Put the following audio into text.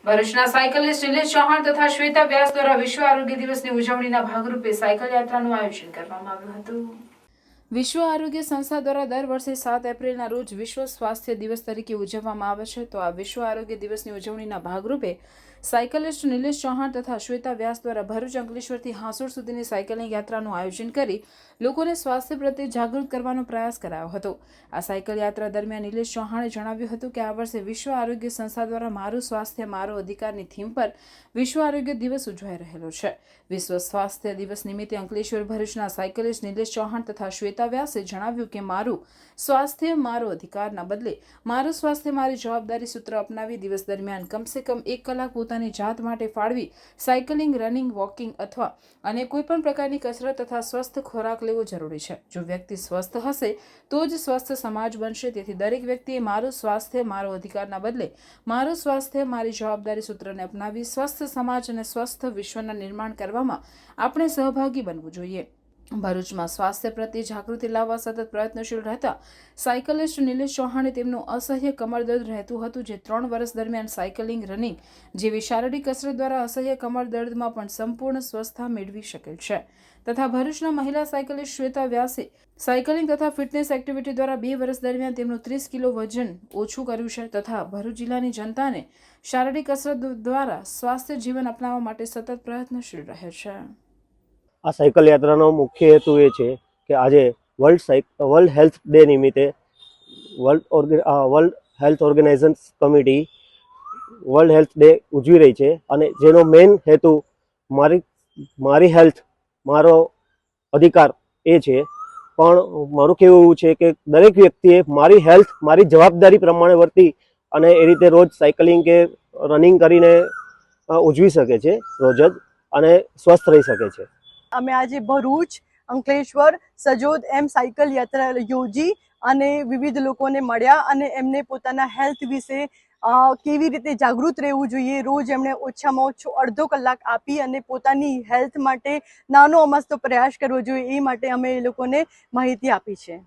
ભરૂચના સાયકલિસ્ટ નિલેશ ચૌહાણ તથા શ્વેતા વ્યાસ દ્વારા વિશ્વ આરોગ્ય દિવસની ઉજવણીના ભાગરૂપે સાયકલ યાત્રાનું આયોજન કરવામાં આવ્યું હતું। વિશ્વ આરોગ્ય સંસ્થા દ્વારા દર વર્ષે 7 એપ્રિલના રોજ વિશ્વ સ્વાસ્થ્ય દિવસ તરીકે ઉજવવામાં આવે છે। તો આ વિશ્વ આરોગ્ય દિવસની ઉજવણીના ભાગરૂપે સાયકલિસ્ટ નિલેશ ચૌહાણ તથા શ્વેતા વ્યાસ દ્વારા ભરૂચ અંકલેશ્વરથી હાંસોડ સુધીની સાયકલિંગ યાત્રાનું આયોજન કરી લોકોને સ્વાસ્થ્ય પ્રત્યે જાગૃત કરવાનો પ્રયાસ કરાયો હતો। આ સાયકલ યાત્રા દરમિયાન નિલેશ ચૌહાણે જણાવ્યું હતું કે આ વર્ષે વિશ્વ આરોગ્ય સંસ્થા દ્વારા મારું સ્વાસ્થ્ય મારો અધિકારની થીમ પર વિશ્વ આરોગ્ય દિવસ ઉજવાઈ રહેલો છે। વિશ્વ સ્વાસ્થ્ય દિવસ નિમિત્તે અંકલેશ્વર ભરૂચના સાયકલિસ્ટ નિલેશ ચૌહાણ તથા શ્વેતા વ્યાસે જણાવ્યું કે મારું સ્વાસ્થ્ય મારો અધિકારના બદલે મારું સ્વાસ્થ્ય મારી જવાબદારી સૂત્ર અપનાવી દિવસ દરમિયાન કમસે કમ 1 કલાક પોતાની જાત માટે ફાળવી સાયકલિંગ, રનિંગ, વોકિંગ અથવા અને કોઈપણ પ્રકારની કસરત તથા સ્વસ્થ ખોરાક લેવો જરૂરી છે। જો વ્યક્તિ સ્વસ્થ હશે તો જ સ્વસ્થ સમાજ બનશે। તેથી દરેક વ્યક્તિએ મારું સ્વાસ્થ્ય મારો અધિકારના બદલે મારું સ્વાસ્થ્ય મારી જવાબદારી સૂત્રને અપનાવી સ્વસ્થ સમાજ અને સ્વસ્થ વિશ્વના નિર્માણ કરવામાં આપણે સહભાગી બનવું જોઈએ। ભરૂચમાં સ્વાસ્થ્ય પ્રત્યે જાગૃતિ લાવવા સતત પ્રયત્નશીલ રહેતા સાયકલિસ્ટ નિલેશ ચૌહાણે તેમનું અસહ્ય કમર દર્દ રહેતું હતું, જે 3 વર્ષ દરમિયાન સાયકલિંગ, રનિંગ જેવી શારીરિક કસરત દ્વારા અસહ્ય કમર દર્દમાં પણ સંપૂર્ણ સ્વસ્થતા મેળવી શકેલ છે। તથા ભરૂચના મહિલા સાયકલિસ્ટ શ્વેતા વ્યાસે સાયકલિંગ તથા ફિટનેસ એક્ટિવિટી દ્વારા 2 વર્ષ દરમિયાન તેમનું 30 કિલો વજન ઓછું કર્યું છે તથા ભરૂચ જિલ્લાની જનતાને શારીરિક કસરત દ્વારા સ્વાસ્થ્ય જીવન અપનાવવા માટે સતત પ્રયત્નશીલ રહે છે। આ સાયકલ યાત્રાનો મુખ્ય હેતુ એ છે કે આજે વર્લ્ડ હેલ્થ ડે નિમિત્તે world health organisation committee world health day ઉજવી રહી છે અને જેનો મેઇન હેતુ મારી હેલ્થ મારો અધિકાર એ છે। પણ મારું કહેવું એવું છે કે દરેક વ્યક્તિએ મારી હેલ્થ મારી જવાબદારી પ્રમાણે વર્તી અને એ રીતે રોજ સાયકલિંગ કે રનિંગ કરીને ઉજવી શકે છે રોજ જ અને સ્વસ્થ રહી શકે છે। અમે આજે ભરૂચ, અંકલેશ્વર, સજોદ એમ સાયકલ યાત્રા યોજી અને વિવિધ લોકોને મળ્યા અને એમને પોતાના હેલ્થ વિશે કેવી રીતે જાગૃત રહેવું જોઈએ, રોજ એમણે ઓછામાં ઓછું અડધો કલાક આપી અને પોતાની હેલ્થ માટે નાનો અમસ્તો પ્રયાસ કરવો જોઈએ, એ માટે અમે એ લોકોને માહિતી આપી છે।